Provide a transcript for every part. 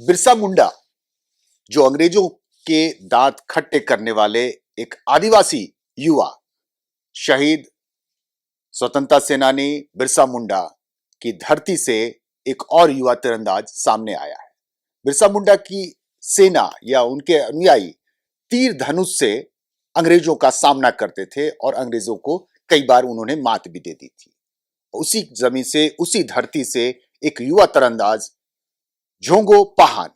बिरसा मुंडा, जो अंग्रेजों के दांत खट्टे करने वाले एक आदिवासी युवा, शहीद स्वतंत्रता सेनानी बिरसा मुंडा की धरती से एक और युवा तीरंदाज सामने आया है। बिरसा मुंडा की सेना या उनके अनुयायी तीर धनुष से अंग्रेजों का सामना करते थे और अंग्रेजों को कई बार उन्होंने मात भी दे दी थी। उसी जमीन से, उसी धरती से एक युवा तीरंदाज झोंगो पहान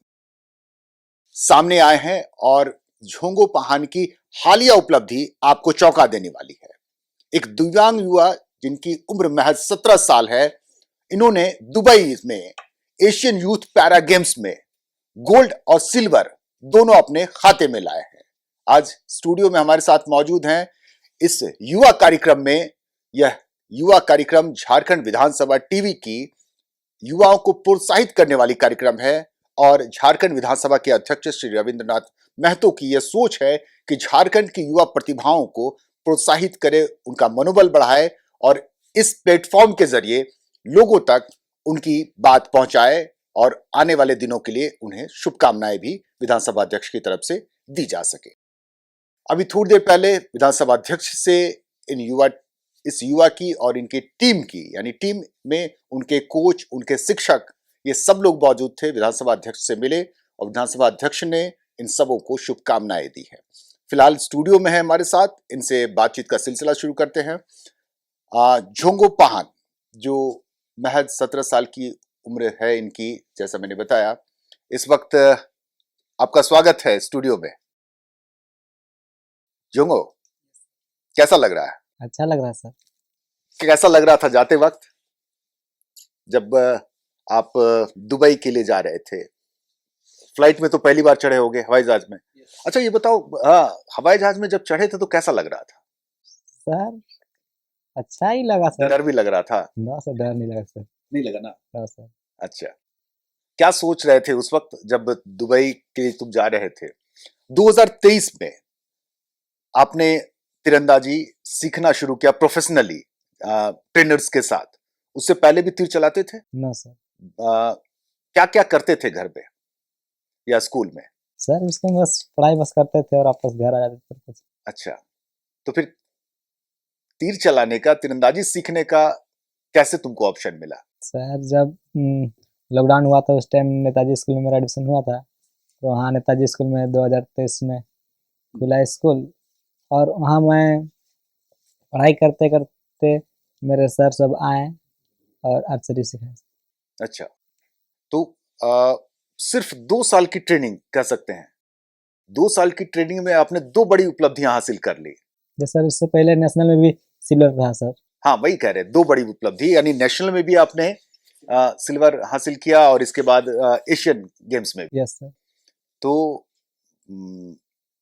सामने आए हैं और झोंगो पहान की हालिया उपलब्धि आपको चौंका देने वाली है। एक दिव्यांग युवा जिनकी उम्र महज 17 साल है, इन्होंने दुबई में एशियन यूथ पैरा गेम्स में गोल्ड और सिल्वर दोनों अपने खाते में लाए हैं। आज स्टूडियो में हमारे साथ मौजूद हैं। इस युवा कार्यक्रम में, यह युवा कार्यक्रम झारखंड विधानसभा टीवी की युवाओं को प्रोत्साहित करने वाली कार्यक्रम है और झारखंड विधानसभा के अध्यक्ष श्री रविंद्रनाथ महतो की यह सोच है कि झारखंड की युवा प्रतिभाओं को प्रोत्साहित करे, उनका मनोबल बढ़ाए और इस प्लेटफॉर्म के जरिए लोगों तक उनकी बात पहुंचाए और आने वाले दिनों के लिए उन्हें शुभकामनाएं भी विधानसभा अध्यक्ष की तरफ से दी जा सके। अभी थोड़ी देर पहले विधानसभा अध्यक्ष से इस युवा की और इनकी टीम की, यानी टीम में उनके कोच, उनके शिक्षक, ये सब लोग मौजूद थे, विधानसभा अध्यक्ष से मिले और विधानसभा अध्यक्ष ने इन सबों को शुभकामनाएं दी है। फिलहाल स्टूडियो में है हमारे साथ, इनसे बातचीत का सिलसिला शुरू करते हैं। झोंगो पहान, जो महज 17 साल की उम्र है इनकी, जैसा मैंने बताया। इस वक्त आपका स्वागत है स्टूडियो में। झोंगो, कैसा लग रहा है? अच्छा लग रहा है सर। कैसा लग रहा था जाते वक्त जब आप दुबई के लिए जा रहे थे? फ्लाइट में तो पहली बार चढ़े होगे, हवाई जहाज में। अच्छा ये बताओ, हवाई जहाज में जब चढ़े थे तो कैसा लग रहा था? सर अच्छा ही लगा सर। डर भी लग रहा था? ना सर, डर नहीं लगा सर। नहीं लगा ना? हाँ सर। अच्छा, क्या सोच रहे थे उस वक्त जब दुबई के लिए तुम जा रहे थे? 2023 में आपने तीरंदाजी सीखना शुरू किया प्रोफेशनली ट्रेनर्स के साथ। उससे पहले भी तीर चलाते थे? ना सर। क्या क्या करते थे घर पे या स्कूल में? सर उसमें बस पढ़ाई बस करते थे और वापस घर आ जाते थे। अच्छा, तो फिर तीर चलाने का, तीरंदाजी सीखने का कैसे तुमको ऑप्शन मिला? सर जब लॉकडाउन हुआ था उस टाइम नेताजी स्कूल में मेरा एडमिशन हुआ था, तो वहाँ नेताजी स्कूल में 2023 में खुला स्कूल और वहाँ मैं पढ़ाई करते करते मेरे सर सब आए और आर्चरी सिखाए। अच्छा, तो सिर्फ 2 साल की ट्रेनिंग कह सकते हैं। 2 साल की ट्रेनिंग में आपने 2 बड़ी उपलब्धियां हासिल कर ली। सर उससे पहले नेशनल में भी सिल्वर रहा सर। हाँ वही कह रहे, 2 बड़ी उपलब्धि, यानी नेशनल में भी आपने सिल्वर हासिल किया और इसके बाद एशियन गेम्स में भी। Yes sir. तो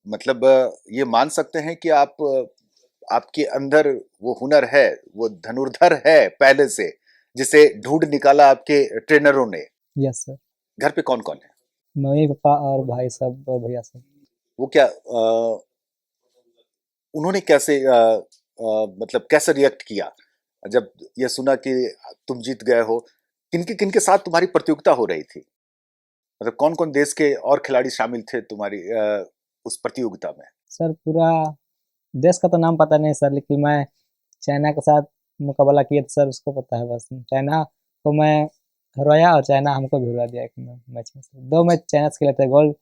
मतलब ये मान सकते हैं कि आपके अंदर वो हुनर है, वो धनुर्धर है पहले से, जिसे ढूंढ निकाला आपके ट्रेनरों ने। Yes sir. घर पे कौन कौन है? मम्मी पापा और भाई सब और भैया सब। वो क्या उन्होंने कैसे मतलब कैसे रिएक्ट किया जब ये सुना कि तुम जीत गए हो? किनके किनके साथ तुम्हारी प्रतियोगिता हो रही थी? मतलब कौन कौन देश के और खिलाड़ी शामिल थे तुम्हारी उस प्रतियोगिता में? सर पूरा देश का तो नाम पता नहीं सर, लेकिन मैं चाइना के साथ मुकाबला किया था सर, उसको पता है बस। चाइना को मैं हरवाया और चाइना हमको भी हरवा दिया एक मैच में सर। 2 मैच चाइना से खेले थे, गोल्ड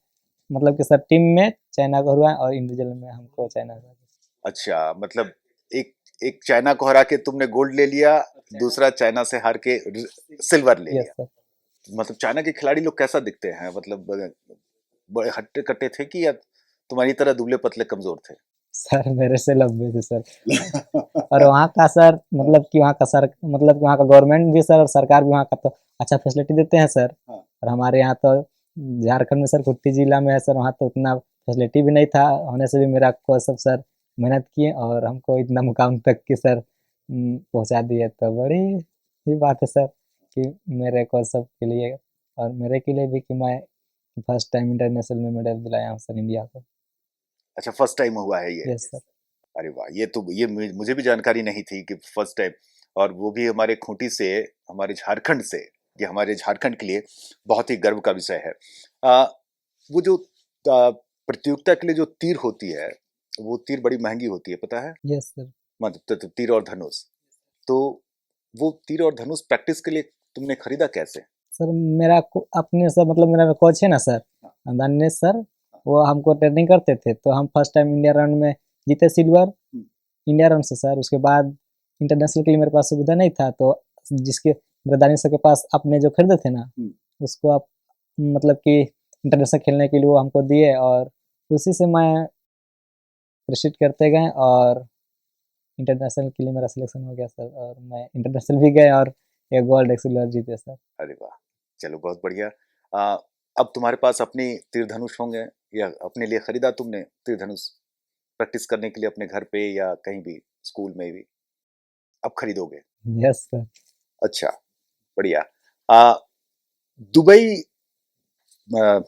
मतलब कि सर टीम में चाइना को हरवाया और इंडिविजुअल में हमको चाइना हरवा दिया। अच्छा, मतलब एक एक चाइना को हरा के तुमने गोल्ड ले लिया, दूसरा चाइना से हार के सिल्वर ले यस लिया। सर। मतलब चाइना के खिलाड़ी लोग कैसा दिखते हैं? मतलब बड़े हट्टे कट्टे थे कि या तुम्हारी तरह दुबले पतले कमजोर थे? सर मेरे से लंबे थे सर। और वहाँ का सर मतलब कि वहाँ का सर मतलब कि वहाँ का गवर्नमेंट भी सर और सरकार भी वहाँ का तो अच्छा फैसिलिटी देते हैं सर। हाँ। और हमारे यहाँ तो झारखंड में सर कुट्टी जिला में है सर, वहाँ तो उतना फैसिलिटी भी नहीं था, होने से भी मेरा कोच सब सर मेहनत किए और हमको इतना मुकाम तक की सर पहुँचा दिए। तो बड़ी ही बात है सर कि मेरे कोच सब के लिए और मेरे के लिए भी कि मैं फर्स्ट टाइम इंटरनेशनल में मेडल दिलाया हूँ सर इंडिया को। अच्छा, फर्स्ट टाइम हुआ है ये? Yes sir. अरे वाह, ये मुझे भी जानकारी नहीं थी कि फर्स्ट टाइम, और वो भी हमारे खूंटी से, हमारे झारखंड से। ये हमारे झारखंड के लिए बहुत ही गर्व का विषय है। आ, वो जो प्रतियोगिता के लिए जो तीर होती है, वो तीर बड़ी महंगी होती है, पता है? Yes sir. मतलब तीर और धनुष। तो वो तीर और धनुष प्रैक्टिस के लिए तुमने खरीदा कैसे? सर मेरा अपने सर मतलब मेरा कोच है ना सर, दानिश सर, वो हमको ट्रेनिंग करते थे, तो हम फर्स्ट टाइम इंडिया रन में जीते सिल्वर इंडिया रन से सर। उसके बाद इंटरनेशनल के लिए मेरे पास सुविधा नहीं था, तो जिसके मेरे दानिश सर के पास अपने जो खरीदे थे ना, उसको आप मतलब कि इंटरनेशनल खेलने के लिए वो हमको दिए, और उसी से मैं प्रशिक्षित करते गए और इंटरनेशनल के लिए मेरा सिलेक्शन हो गया सर, और मैं इंटरनेशनल भी गए और एक गोल्ड एक सिल्वर जीते सर। अरे वाह, चलो बहुत बढ़िया। आ, अब तुम्हारे पास अपनी तीर धनुष होंगे, या अपने लिए खरीदा तुमने तीर धनुष प्रैक्टिस करने के लिए अपने घर पे या कहीं भी, स्कूल में भी? अब खरीदोगे? Yes sir. अच्छा, बढ़िया। आ, दुबई आ,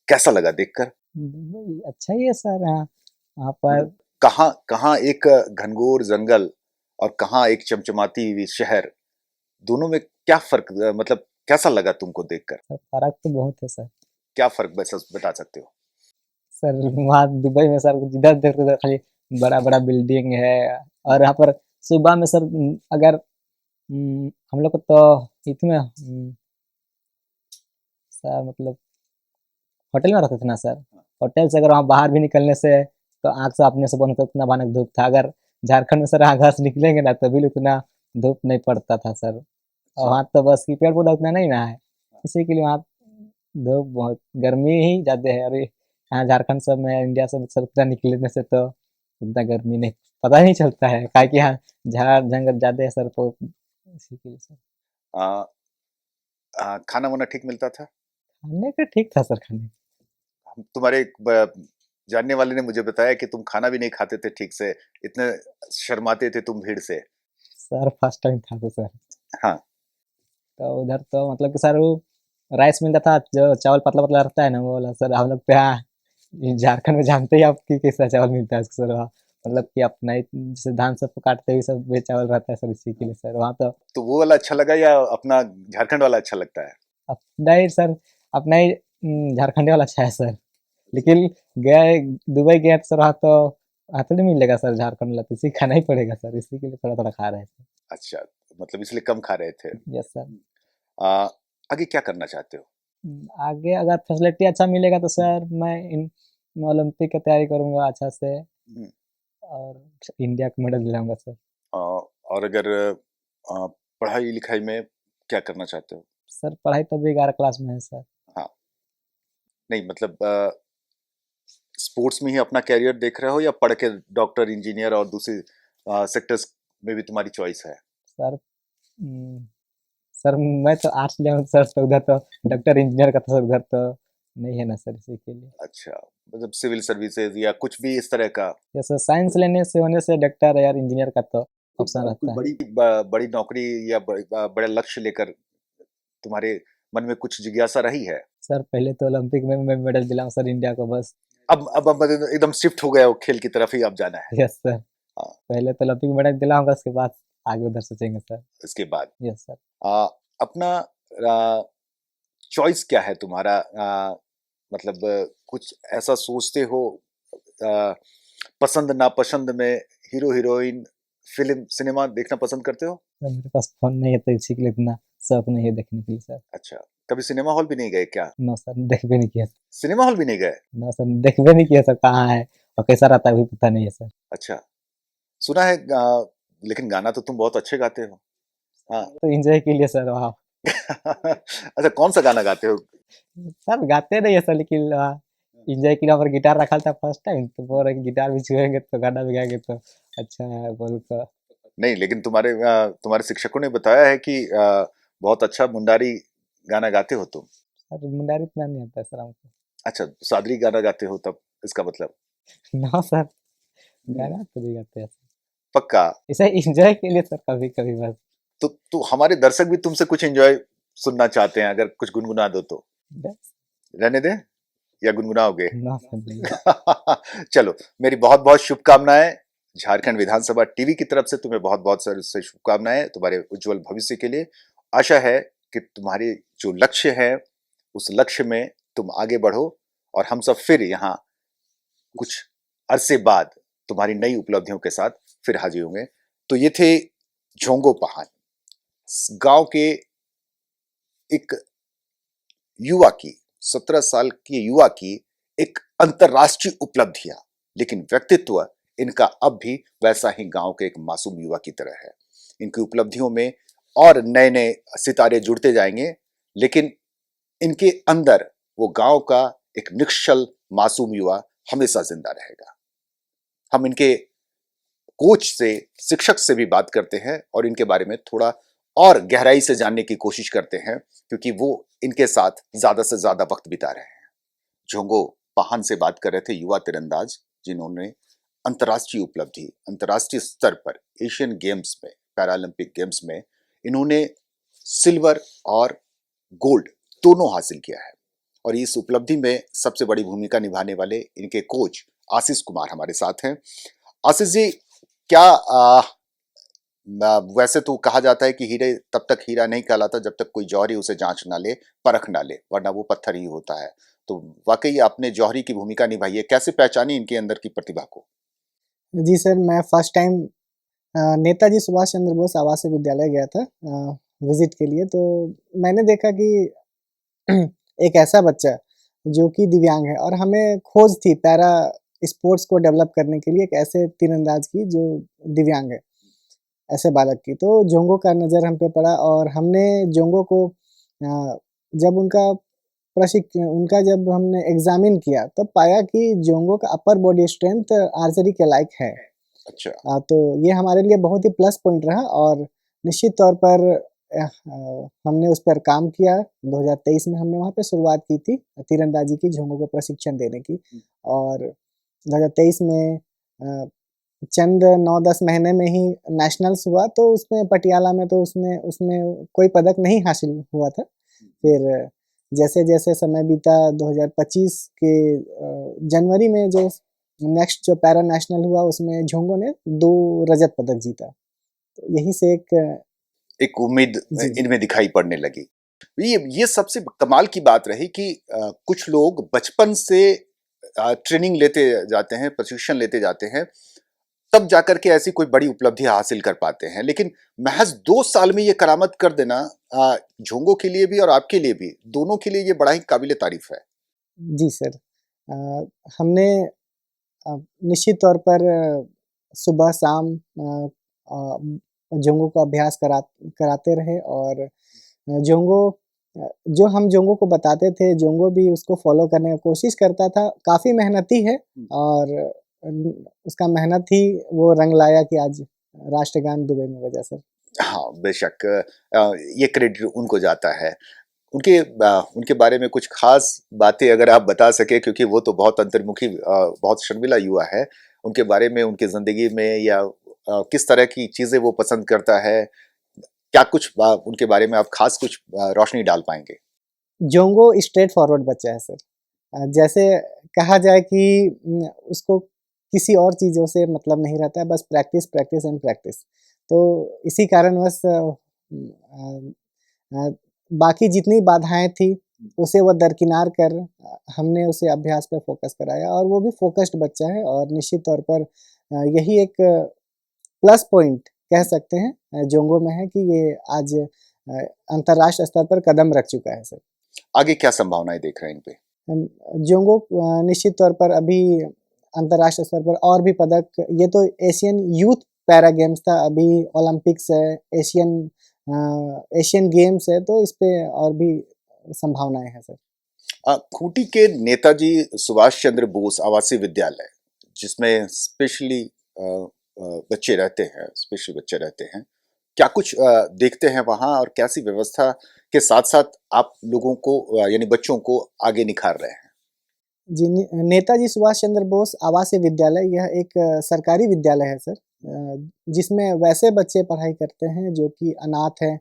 कैसा लगा देखकर? दुबई अच्छा ही है सर। हाँ, वहाँ पर मतलब कहाँ कहाँ एक घनघोर जंगल और कहाँ एक चमचमाती हुई शहर, दोनों में क्या फर्क, मतलब कैसा लगा तुमको देखकर? सर फर्क तो बहुत है सर। क्या फर्क बस बता सकते हो? सर वहाँ दुबई में सर जिधर देखो उधर खाली बड़ा बड़ा बिल्डिंग है, और यहाँ पर सुबह में सर अगर हम लोग को तो इसमें सर मतलब होटल में रहते थे ना सर, होटल से अगर वहाँ बाहर भी निकलने से तो आँख से अपने से बंद होता, उतना भयानक धूप था। अगर झारखंड में सर घर से निकलेंगे ना तभी उतना धूप नहीं पड़ता था सर, और वहाँ तो बस की पेड़ पौधा उतना नहीं ना है, इसी के लिए वहाँ धूप बहुत गर्मी ही ज़्यादा है। अरे यहाँ झारखंड सब में इंडिया सब सर उतना निकलने से तो उतना गर्मी नहीं पता नहीं चलता है, काहे कि यहाँ झाड़ जंगल ज़्यादा है सर, तो इसी के लिए सर। आ, खाना वाना ठीक मिलता था? खाने का ठीक था सर, खाने तुम्हारे एक जानने वाले ने मुझे बताया कि तुम खाना भी नहीं खाते थे ठीक से, इतने शर्माते थे तुम भीड़ से। सर फर्स्ट टाइम था तो सर। हाँ। तो उधर तो मतलब कि सर वो राइस मिलता था जो चावल पतला पतला रहता है ना, वो वाला सर। हम लोग तो यहाँ झारखंड में जानते ही आप कि कैसा चावल मिलता है सर वहाँ, मतलब कि अपना ही जैसे धान सब काटते हुए सब वे चावल रहता है सर, इसी के लिए सर वहाँ तो तो वो वाला अच्छा लगा या अपना झारखंड वाला अच्छा लगता है? अपना ही सर, अपना ही झारखंड वाला अच्छा है सर। लेकिन गए दुबई गए तो सर वहाँ तो वहाँ तो नहीं मिलेगा सर झारखंड वाला, तो इसी खाना ही पड़ेगा सर, इसी के लिए थोड़ा थोड़ा खा रहे हैं सर। अच्छा, मतलब इसलिए कम खा रहे थे। Yes sir. आ, आगे क्या करना चाहते हो? आगे अगर फैसिलिटी अच्छा मिलेगा तो सर मैं ओलंपिक की तैयारी करूंगा अच्छा से, हम्म, और इंडिया को मेडल दिलाऊंगा सर। और अगर पढ़ाई लिखाई में क्या करना चाहते हो? सर पढ़ाई तो अभी 11 क्लास में है सर। हाँ, नहीं मतलब स्पोर्ट्स में ही अपना कैरियर देख रहे हो, या पढ़ के डॉक्टर इंजीनियर और दूसरे सेक्टर्स में भी तुम्हारी चॉइस है? सर हम्म, सर मैं तो आर्ट्स लिया हूँ सर, तो उधर तो डॉक्टर इंजीनियर का तो सर उधर तो नहीं है ना सर, इसी के लिए। अच्छा, मतलब सिविल सर्विसेज या कुछ भी इस तरह का? या सर साइंस लेने से होने से डॉक्टर या इंजीनियर का तो ऑप्शन कोई रहता है। बड़ी बड़ी नौकरी या बड़े लक्ष्य लेकर तुम्हारे मन में कुछ जिज्ञासा रही है? सर पहले तो ओलंपिक में मैं मेडल दिलाऊं सर इंडिया को बस। अब एकदम शिफ्ट हो गए हो, खेल की तरफ ही अब जाना है? Yes sir. हाँ, पहले तो ओलंपिक मेडल दिलाऊंगा, उसके बाद आगे उधर सोचेंगे सर। इसके बाद यस सर। अपना चॉइस क्या है तुम्हारा? मतलब कुछ ऐसा सोचते हो आ, पसंद नापसंद में, हीरो हीरोइन, फिल्म सिनेमा देखना पसंद करते हो? सर मेरे पास फोन नहीं है तो इसी के लिए इतना शौक नहीं है देखने के लिए सर। अच्छा, कभी सिनेमा हॉल भी नहीं गए क्या? नो सर, देख भी नहीं किया सर। सिनेमा हॉल भी नहीं गए? नो सर, देख भी नहीं किया सर, कहाँ है और कैसा रहता है भी पता नहीं है सर। अच्छा, सुना है लेकिन गाना तो तुम बहुत अच्छे गाते हो। हाँ। तो एंजॉय के लिए सर वहाँ। अच्छा, कौन सा गाना गाते हो? सर गाते नहीं है सर, लेकिन एंजॉय के लिए हमारा गिटार रखा था फर्स्ट टाइम, तो बोल रहे गिटार भी छुएंगे तो गाना भी गाएंगे तो अच्छा है बोल तो। नहीं, लेकिन तुम्हारे शिक्षकों ने बताया है कि बहुत अच्छा मुंडारी गाना गाते हो तुम। सर मुंडारी इतना नहीं आता है सर हमको। अच्छा, सादरी गाना गाते हो तब, इसका मतलब? नो सर, गाना तो नहीं गाते हैं सर, पक्का? इसे एंजॉय के लिए सर कभी कभी बस। तो हमारे दर्शक भी तुमसे कुछ एंजॉय सुनना चाहते हैं, अगर कुछ गुनगुना दो तो। बस। रहने दे या गुनगुनाओगे? नो सर नहीं। चलो, मेरी बहुत बहुत शुभकामनाएं। झारखंड विधानसभा टीवी की तरफ से तुम्हें बहुत बहुत सारी शुभकामनाएं तुम्हारे उज्जवल भविष्य के लिए। आशा है कि तुम्हारे जो लक्ष्य है उस लक्ष्य में तुम आगे बढ़ो और हम सब फिर यहाँ कुछ अरसे बाद तुम्हारी नई उपलब्धियों के साथ फिर हाजिर होंगे। तो ये थे झोंगो पहान, गांव के एक युवा की, 17 साल की युवा की एक अंतरराष्ट्रीय उपलब्धियां, लेकिन व्यक्तित्व इनका अब भी वैसा ही गांव के एक मासूम युवा की तरह है। इनकी उपलब्धियों में और नए नए सितारे जुड़ते जाएंगे, लेकिन इनके अंदर वो गांव का एक निश्चल मासूम युवा हमेशा जिंदा रहेगा। हम इनके कोच से, शिक्षक से भी बात करते हैं और इनके बारे में थोड़ा और गहराई से जानने की कोशिश करते हैं, क्योंकि वो इनके साथ ज्यादा से ज्यादा वक्त बिता रहे हैं। झोंगो पाहन से बात कर रहे थे, युवा तीरंदाज जिन्होंने अंतर्राष्ट्रीय उपलब्धि, अंतर्राष्ट्रीय स्तर पर एशियन गेम्स में, पैरालंपिक गेम्स में इन्होंने सिल्वर और गोल्ड दोनों हासिल किया है। और इस उपलब्धि में सबसे बड़ी भूमिका निभाने वाले इनके कोच आशीष कुमार हमारे साथ हैं। आशीष जी, क्या वैसे तो कहा जाता है कि हीरे तब तक हीरा नहीं कहलाता जब तक कोई जौहरी उसे जांच ना ले, परख ना ले, वरना वो पत्थर ही होता है। तो वाकई आपने जौहरी की भूमिका निभाई है, कैसे पहचानी इनके अंदर की प्रतिभा को? जी सर, मैं फर्स्ट टाइम नेताजी सुभाष चंद्र बोस आवासीय विद्यालय गया था विजिट के लिए। तो मैंने देखा कि एक ऐसा बच्चा जो कि दिव्यांग है, और हमें खोज थी पैरा स्पोर्ट्स को डेवलप करने के लिए एक ऐसे तीरंदाज की जो दिव्यांग है, ऐसे बालक की। तो जोंगो का नज़र हम पे पड़ा और हमने जोंगो को जब उनका जब हमने एग्जामिन किया तब पाया कि जोंगो का अपर बॉडी स्ट्रेंथ आर्चरी के लायक है। अच्छा। तो ये हमारे लिए बहुत ही प्लस पॉइंट रहा, और निश्चित तौर पर हमने उस पर काम किया। 2023 में हमने वहाँ पे शुरुआत की थी तीरंदाजी की, झोंगो को प्रशिक्षण देने की। और 2023 में चंद 9-10 महीने में ही नेशनल्स हुआ, तो उसमें पटियाला में तो उसमें कोई पदक नहीं हासिल हुआ था। फिर जैसे जैसे समय बीता 2025 के जनवरी में जो नेक्स्ट जो पैरा नेशनल हुआ उसमें झोंगो ने 2 रजत पदक जीता। तो यही से एक उम्मीद इनमें दिखाई पड़ने लगी। ये सबसे कमाल की बात रही कि कुछ लोग बचपन से ट्रेनिंग लेते जाते हैं, प्रशिक्षण लेते जाते हैं, तब जाकर के ऐसी कोई बड़ी उपलब्धि हासिल कर पाते हैं, लेकिन महज 2 साल में ये करामत कर देना झोंगो के लिए भी और आपके लिए भी, दोनों के लिए ये बड़ा ही काबिले तारीफ है। जी सर, हमने निश्चित तौर पर सुबह शाम जोंगो का अभ्यास कराते रहे, और जोंगो जो हम जोंगो को बताते थे, जोंगो भी उसको फॉलो करने की कोशिश करता था। काफ़ी मेहनती है, और उसका मेहनत ही वो रंग लाया कि आज राष्ट्रगान दुबई में बजा सर। हाँ, बेशक ये क्रेडिट उनको जाता है। उनके बारे में कुछ खास बातें अगर आप बता सके, क्योंकि वो तो बहुत अंतर्मुखी, बहुत शर्मिला युवा है। उनके बारे में, उनकी जिंदगी में, या किस तरह की चीजें वो पसंद करता है, क्या कुछ उनके बारे में आप खास कुछ रोशनी डाल पाएंगे? जोंगो स्ट्रेट फॉरवर्ड बच्चा है सर। जैसे कहा जाए कि उसको किसी और चीज़ों से मतलब नहीं रहता है, बस प्रैक्टिस प्रैक्टिस एंड प्रैक्टिस। तो इसी कारणवश बाकी जितनी बाधाएं थी उसे वो दरकिनार कर हमने उसे अभ्यास पे फोकस कराया, और वो भी फोकस्ड बच्चा है। और निश्चित तौर पर यही एक प्लस पॉइंट कह सकते हैं जोंगो में है कि ये आज अंतर्राष्ट्रीय स्तर पर कदम रख चुका है सर। आगे क्या संभावनाएं देख रहे हैं इन पे? जोंगो निश्चित तौर पर अभी अंतर्राष्ट्रीय स्तर पर और भी पदक, ये तो एशियन यूथ पैरा गेम्स था, अभी ओलंपिक्स है, एशियन गेम्स है, तो इस पे और भी संभावनाएं हैं सर। खूंटी के नेताजी सुभाष चंद्र बोस आवासीय विद्यालय, जिसमें स्पेशली बच्चे रहते हैं, स्पेशल बच्चे रहते हैं, क्या कुछ देखते हैं वहाँ, और कैसी व्यवस्था के साथ साथ आप लोगों को यानी बच्चों को आगे निखार रहे हैं? जी, नेताजी सुभाष चंद्र बोस आवासीय विद्यालय यह एक सरकारी विद्यालय है सर, जिसमें वैसे बच्चे पढ़ाई करते हैं जो कि अनाथ हैं,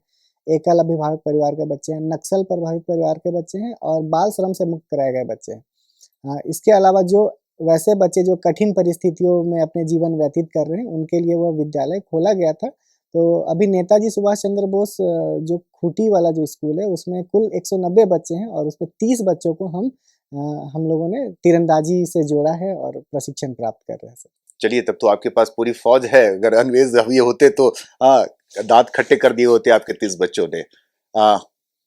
एकल अभिभावक परिवार के बच्चे हैं, नक्सल प्रभावित परिवार के बच्चे हैं, और बाल श्रम से मुक्त कराए गए बच्चे हैं। इसके अलावा जो वैसे बच्चे जो कठिन परिस्थितियों में अपने जीवन व्यतीत कर रहे हैं, उनके लिए वह विद्यालय खोला गया था, तो अभी नेताजी सुभाष चंद्र बोस जो खूंटी वाला जो स्कूल है उसमें कुल 190 बच्चे हैं और उसमें 30 बच्चों को हम लोगों ने तीरंदाजी से जोड़ा है और प्रशिक्षण प्राप्त कर रहे हैं सर। चलिए, तब तो आपके पास पूरी फौज है। अगर अंग्रेज अभी होते तो दांत खट्टे कर दिए होते आपके 30 बच्चों ने।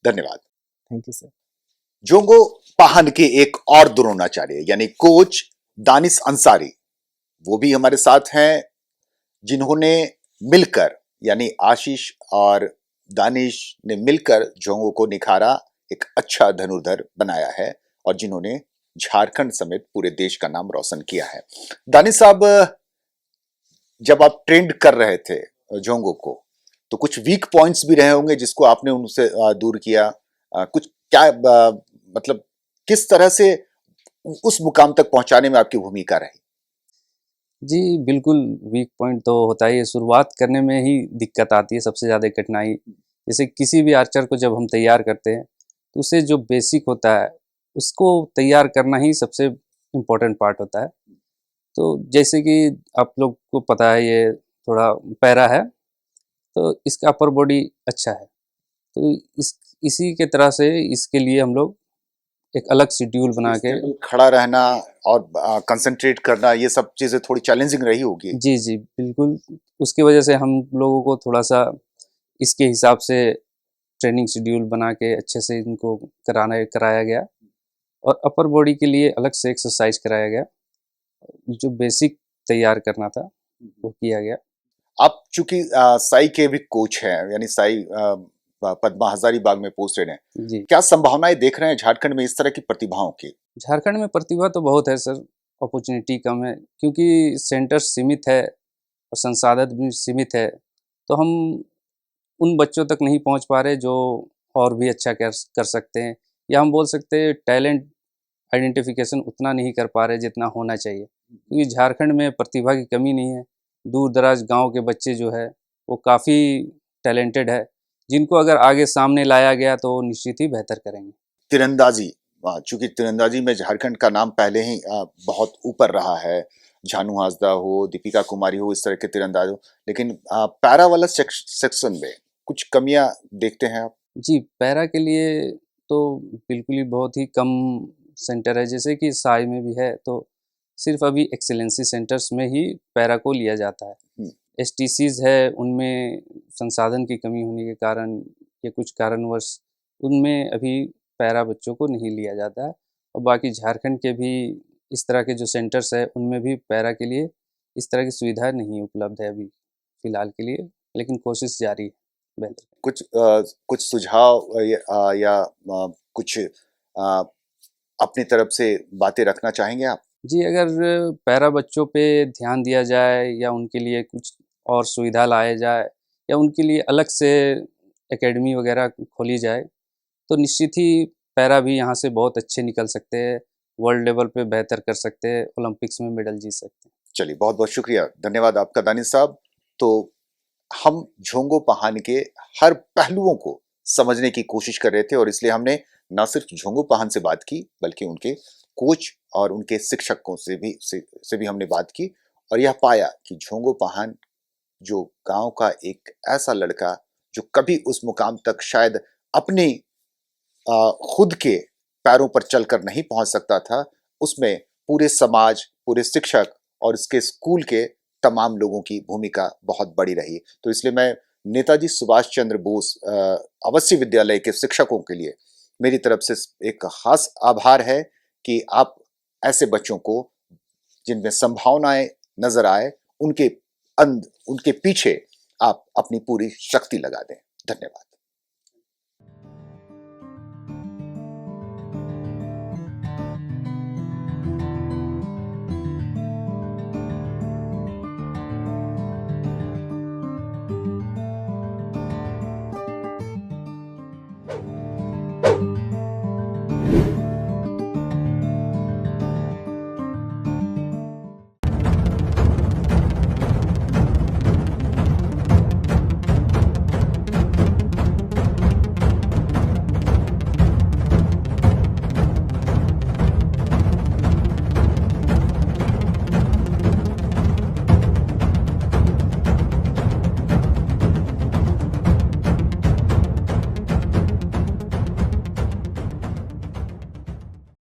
धन्यवाद। Thank you sir. Jongo Pahan के एक और द्रोणाचार्य यानी कोच दानिश अंसारी, वो भी हमारे साथ हैं, जिन्होंने मिलकर यानी आशीष और दानिश ने मिलकर जोंगो को निखारा, एक अच्छा धनुर्धर बनाया है और जिन्होंने झारखंड समेत पूरे देश का नाम रोशन किया है। दानिश साहब, जब आप ट्रेंड कर रहे थे जोंगो को, तो कुछ वीक पॉइंट्स भी रहे होंगे जिसको आपने उनसे दूर किया। कुछ क्या मतलब किस तरह से उस मुकाम तक पहुंचाने में आपकी भूमिका रही? जी, बिल्कुल वीक पॉइंट तो होता ही है, शुरुआत करने में ही दिक्कत आती है, सबसे ज़्यादा कठिनाई। जैसे किसी भी आर्चर को जब हम तैयार करते हैं, तो उसे जो बेसिक होता है, उसको तैयार करना ही सबसे इम्पोर्टेंट पार्ट होता है। तो जैसे कि आप लोग को पता है ये थोड़ा पैरा है, तो इसका अपर बॉडी अच्छा है। तो इसी के तरह से इसके लिए हम लोग एक अलग शेड्यूल बना के खड़ा रहना और कंसंट्रेट करना, ये सब चीजें थोड़ी चैलेंजिंग रही होगी। जी, जी, बिल्कुल। उसकी वजह से हम लोगों को थोड़ा-सा इसके हिसाब से ट्रेनिंग शेड्यूल बना के अच्छे से इनको कराया गया और अपर बॉडी के लिए अलग से एक्सरसाइज कराया गया। जो बेसिक तैयार करना था, वो किया गया। आप चूंकि साई के भी कोच हैं, यानी साई पद्मा हजारीबाग में पोस्टेड हैं, जी। क्या संभावनाएं देख रहे हैं झारखंड में इस तरह की प्रतिभाओं की? झारखंड में प्रतिभा तो बहुत है सर, अपॉर्चुनिटी कम है क्योंकि सेंटर सीमित है और संसाधन भी सीमित है। तो हम उन बच्चों तक नहीं पहुंच पा रहे जो और भी अच्छा कर सकते हैं, या हम बोल सकते हैं टैलेंट आइडेंटिफिकेशन उतना नहीं कर पा रहे जितना होना चाहिए, क्योंकि झारखंड में प्रतिभा की कमी नहीं है। दूर दराज गांव के बच्चे जो है वो काफ़ी टैलेंटेड है, जिनको अगर आगे सामने लाया गया तो निश्चित ही बेहतर करेंगे। तीरंदाजी, चूंकि तीरंदाजी में झारखंड का नाम पहले ही बहुत ऊपर रहा है, झानू हाजदा हो, दीपिका कुमारी हो, इस तरह के तीरंदाज हो, लेकिन पैरा वाला सेक्शन में कुछ कमियां देखते हैं आप? जी, पैरा के लिए तो बिल्कुल ही बहुत ही कम सेंटर है, जैसे कि साई में भी है, तो सिर्फ अभी एक्सेलेंसी सेंटर्स में ही पैरा को लिया जाता है। एसटीसीज है, उनमें संसाधन की कमी होने के कारण या कुछ कारणवश उनमें अभी पैरा बच्चों को नहीं लिया जाता है। और बाकी झारखंड के भी इस तरह के जो सेंटर्स है उनमें भी पैरा के लिए इस तरह की सुविधा नहीं उपलब्ध है अभी फ़िलहाल के लिए, लेकिन कोशिश जारी है बेहतर। कुछ सुझाव या कुछ अपनी तरफ से बातें रखना चाहेंगे आप? जी, अगर पैरा बच्चों पे ध्यान दिया जाए या उनके लिए कुछ और सुविधा लाया जाए या उनके लिए अलग से एकेडमी वगैरह खोली जाए, तो निश्चित ही पैरा भी यहाँ से बहुत अच्छे निकल सकते हैं, वर्ल्ड लेवल पे बेहतर कर सकते हैं, ओलंपिक्स में मेडल जीत सकते हैं। चलिए, बहुत बहुत शुक्रिया, धन्यवाद आपका दानिश साहब। तो हम झोंगो पहान के हर पहलुओं को समझने की कोशिश कर रहे थे और इसलिए हमने न सिर्फ झोंगो पहान से बात की बल्कि उनके कोच और उनके शिक्षकों से भी हमने बात की और यह पाया कि झोंगो पहान जो गांव का एक ऐसा लड़का जो कभी उस मुकाम तक शायद अपनी खुद के पैरों पर चलकर नहीं पहुंच सकता था, उसमें पूरे समाज, पूरे शिक्षक और इसके स्कूल के तमाम लोगों की भूमिका बहुत बड़ी रही। तो इसलिए मैं नेताजी सुभाष चंद्र बोस आवासीय विद्यालय के शिक्षकों के लिए मेरी तरफ से एक खास आभार है कि आप ऐसे बच्चों को जिनमें संभावनाएं नजर आए, उनके पीछे आप अपनी पूरी शक्ति लगा दें। धन्यवाद।